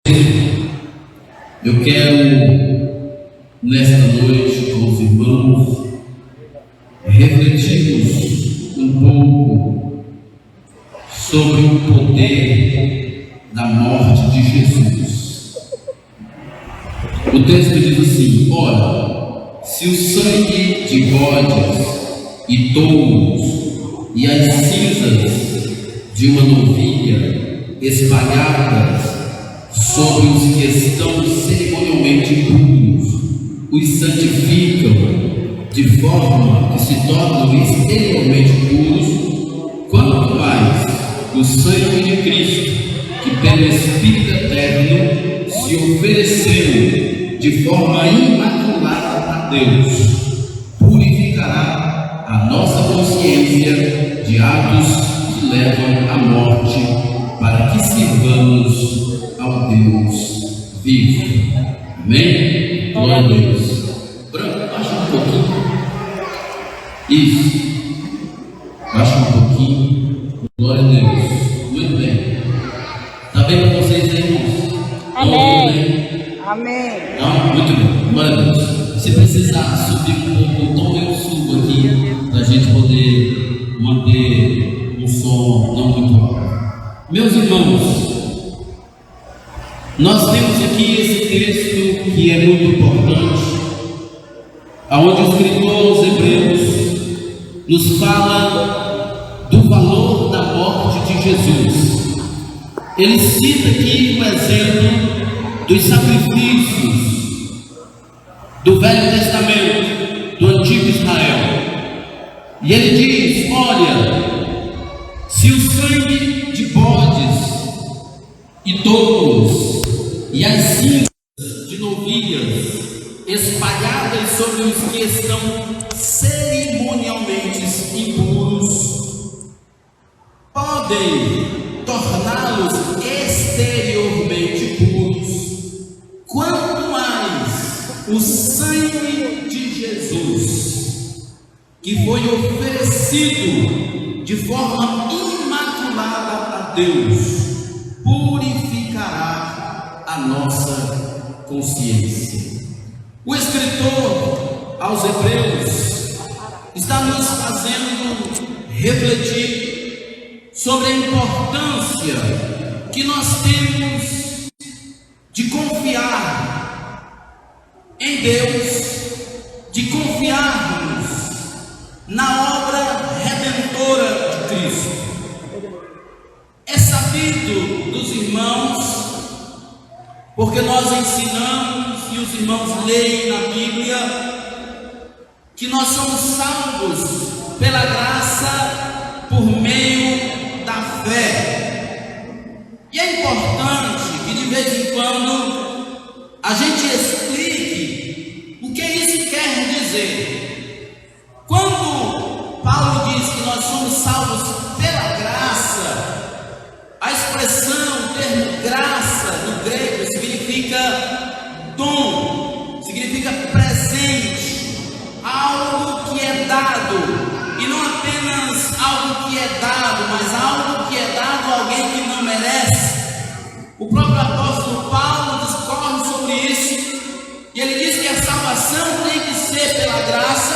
Eu quero, nesta noite, com os irmãos, refletirmos um pouco sobre o poder da morte de Jesus. O texto diz assim: ora, se o sangue de bodes e touros e as cinzas de uma novilha espalhadas sobre os que estão cerimonialmente impuros os santificam de forma que se tornam exteriormente puros, quanto mais o sangue de Cristo, que pelo Espírito Eterno se ofereceu de forma imaculada a Deus, purificará a nossa consciência de atos que levam à morte, para que sirvamos ao Deus vivo. Amém? Glória a Deus. Branco, baixa um pouquinho. Isso. Baixa um pouquinho. Glória a Deus. Muito bem. Está bem para vocês aí, irmãos? Amém. Amém. Não? Muito bem. Glória a Deus. Se precisar subir um pouco o tom, eu subo aqui, para a gente poder manter um som não muito alto. Meus irmãos, nós temos aqui esse texto que é muito importante, onde o escritor aos Hebreus nos fala do valor da morte de Jesus. Ele cita aqui o exemplo dos sacrifícios do Velho Testamento, do Antigo Israel. E ele diz: olha, se o sangue de bodes e touros e as cinzas de novilhas espalhadas sobre os que estão cerimonialmente impuros podem torná-los exteriormente puros, quanto mais o sangue de Jesus, que foi oferecido de forma imaculada a Deus, purificará a nossa consciência. O escritor aos Hebreus está nos fazendo refletir sobre a importância que nós temos de confiar em Deus, de confiarmos na obra redentora de Cristo. É sabido dos irmãos, porque nós ensinamos e os irmãos leem na Bíblia, que nós somos salvos pela graça por meio da fé. E é importante que de vez em quando a gente explique o que isso quer dizer. Quando Paulo diz que nós somos salvos pela graça, a expressão, o termo graça no grego significa dom, significa presente, algo que é dado, e não apenas algo que é dado, mas algo que é dado a alguém que não merece. O próprio apóstolo Paulo discorre sobre isso, e ele diz que a salvação tem que ser pela graça,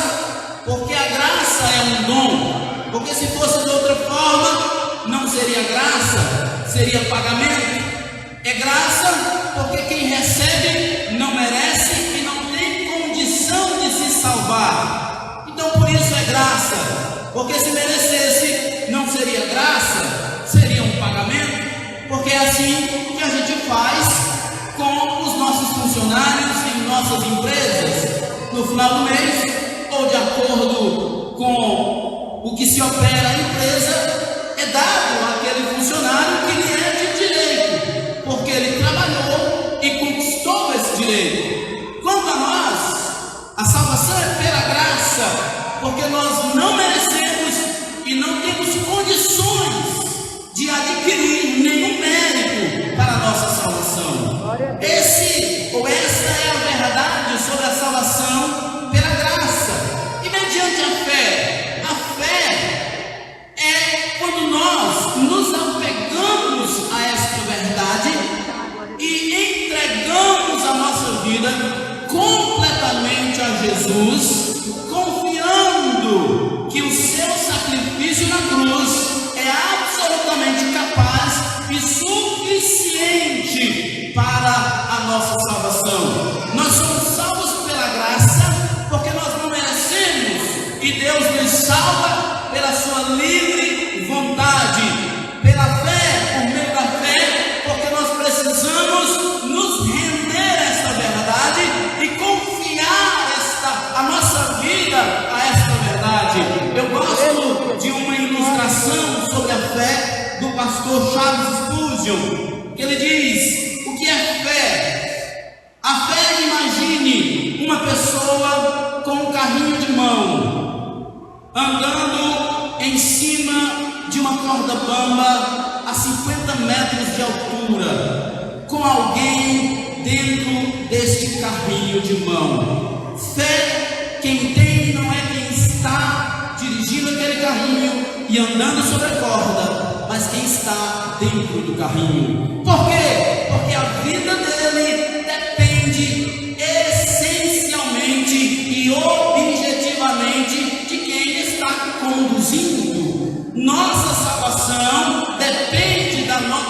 porque a graça é um dom, porque se fosse de outra forma, não seria graça, seria pagamento. É graça porque quem recebe não merece e não tem condição de se salvar. Então por isso é graça, porque se merecesse não seria graça, seria um pagamento. Porque é assim que a gente faz com os nossos funcionários em nossas empresas. No final do mês, ou de acordo com o que se opera a empresa, é dado àquele funcionário que lhe é de direito, porque ele trabalhou e conquistou esse direito. Quanto a nós, a salvação é pela graça, porque nós não merecemos e não temos condições de adquirir nenhum mérito para a nossa salvação. Esse ou essa é a verdade sobre a salvação pela graça. E mediante a fé é quando nós nos apegamos a esta verdade e vida completamente a Jesus, confiando que o seu sacrifício na cruz é absolutamente capaz e suficiente para a nossa salvação. Nós somos salvos pela graça, porque nós não merecemos, e Deus nos salva pela sua livre vontade, pela fé, por meio da fé, porque nós precisamos nos render a esta verdade e confiar a nossa vida a esta verdade. Eu gosto de uma ilustração sobre a fé do pastor Charles Spurgeon, que ele diz: o que é fé? A fé, imagine uma pessoa com um carrinho de mão, andando em cima de uma corda bamba a 50 metros de altura, com alguém dentro deste carrinho de mão. Fé, quem tem não é quem está dirigindo aquele carrinho e andando sobre a corda, mas quem está dentro do carrinho. Por quê? Porque a vida dele depende essencialmente e objetivamente de quem está conduzindo. Nossa salvação depende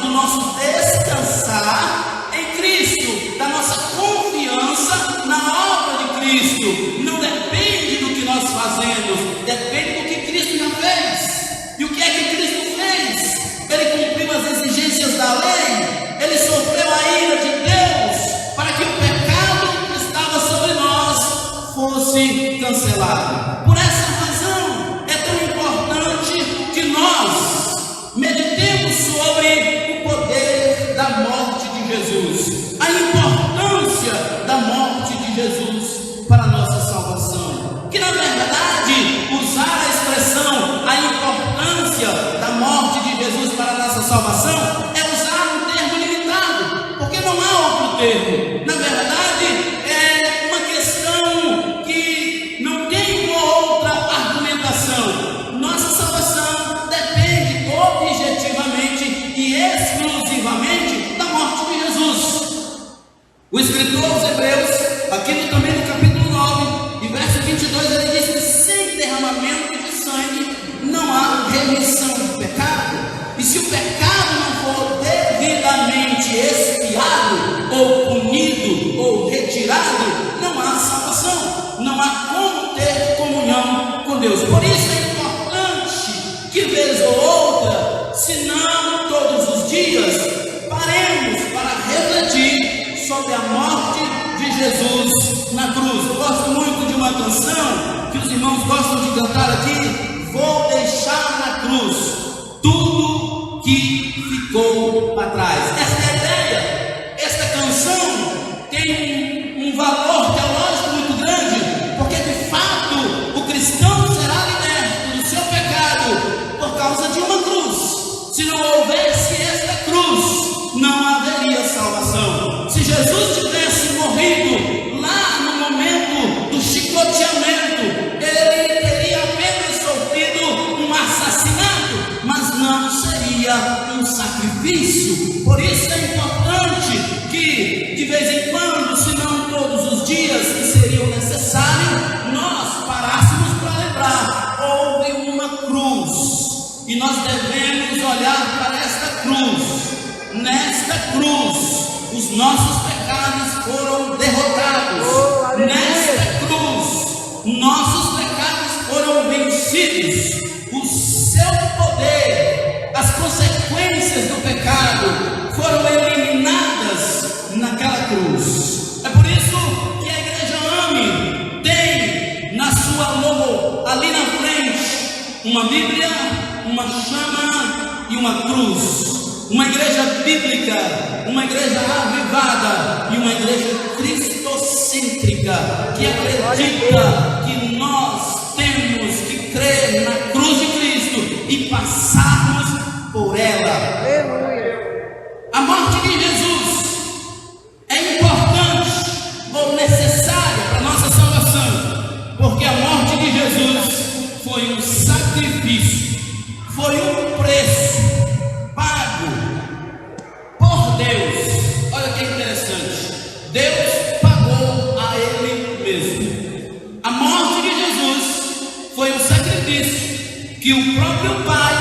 do nosso descansar em Cristo, da nossa confiança na obra de Cristo. Não depende do que nós fazemos, depende do que Cristo já fez. E o que é que Cristo fez? Ele cumpriu as exigências da lei, ele sofreu a ira de Deus para que o pecado que estava sobre nós fosse cancelado. Por essa razão é tão importante que nós meditemos sobre o poder da morte de Jesus, a importância da morte de Jesus para a nossa salvação. Que na verdade, usar a expressão a importância da morte de Jesus para a nossa salvação é usar um termo limitado, porque não há outro termo. Na verdade, é uma questão que não tem outra argumentação. Nossa salvação depende objetivamente e exclusivamente da morte de Jesus. O escritor aos Hebreus, aqui também no capítulo 9, e verso 22, ele diz que sem derramamento de sangue não há remissão do pecado. E se o pecado não for devidamente expiado, ou punido, ou retirado, não há salvação, não há como ter comunhão com Deus. Por isso é importante que vez ou outra, se não todos os dias, paremos para refletir sobre a morte de Jesus na cruz. Eu gosto muito de uma canção que os irmãos gostam de cantar aqui: vou deixar na cruz tudo que ficou para trás. Essa é a ideia. Esta canção tem um valor teológico muito grande, porque de fato o cristão será liberto do seu pecado por causa de uma cruz. Se não houvesse esta cruz, não haveria salvação. Se Jesus tivesse morrido lá no momento do chicoteamento, ele teria apenas sofrido um assassinato, mas não seria um sacrifício. Por isso é importante que de vez em quando, se não todos os dias que seriam necessários, nós parássemos para lembrar: houve uma cruz e nós devemos olhar para esta cruz. Nesta cruz os nossos pecados foram derrotados. Nesta cruz nossos pecados foram vencidos. O seu poder, as consequências do pecado foram eliminadas naquela cruz. É por isso que a igreja AME tem na sua logo ali na frente uma Bíblia, uma chama e uma cruz. Uma igreja bíblica, uma igreja avivada e uma igreja cristocêntrica, que acredita que nós temos que crer na cruz de Cristo e passarmos por ela. A morte de Jesus é importante ou necessária para a nossa salvação, porque a morte de Jesus foi um sacrifício, foi um preço pago por Deus. Olha que interessante, Deus pagou morte de Jesus foi um sacrifício que o próprio Pai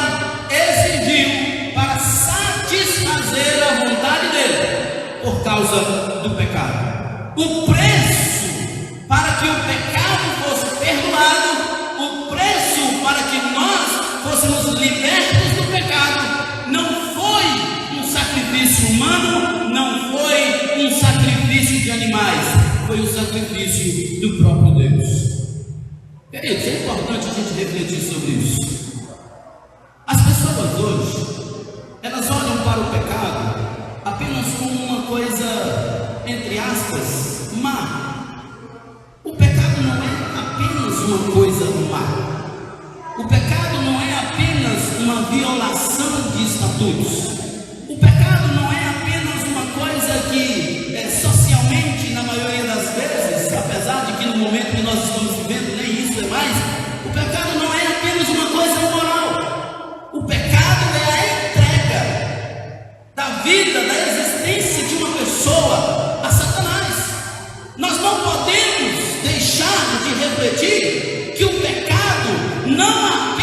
exigiu para satisfazer a vontade dele por causa do pecado. O preço para que o pecado fosse perdoado, o preço para que nós fôssemos libertos do pecado, não foi um sacrifício humano, não foi um sacrifício de animais, foi um sacrifício do próprio Deus. Queridos, é importante a gente refletir sobre isso. As pessoas hoje, elas olham para o pecado apenas como uma coisa, entre aspas, má. O pecado não é apenas uma coisa má. O pecado não é apenas uma violação de estatutos. O pecado não é apenas uma coisa que socialmente, na maioria das vezes, apesar de que no momento que nós estamos vivendo nem isso é mais, o pecado não é apenas uma coisa moral. O pecado é a entrega da vida, da existência de uma pessoa a Satanás. Nós não podemos deixar de refletir que o pecado não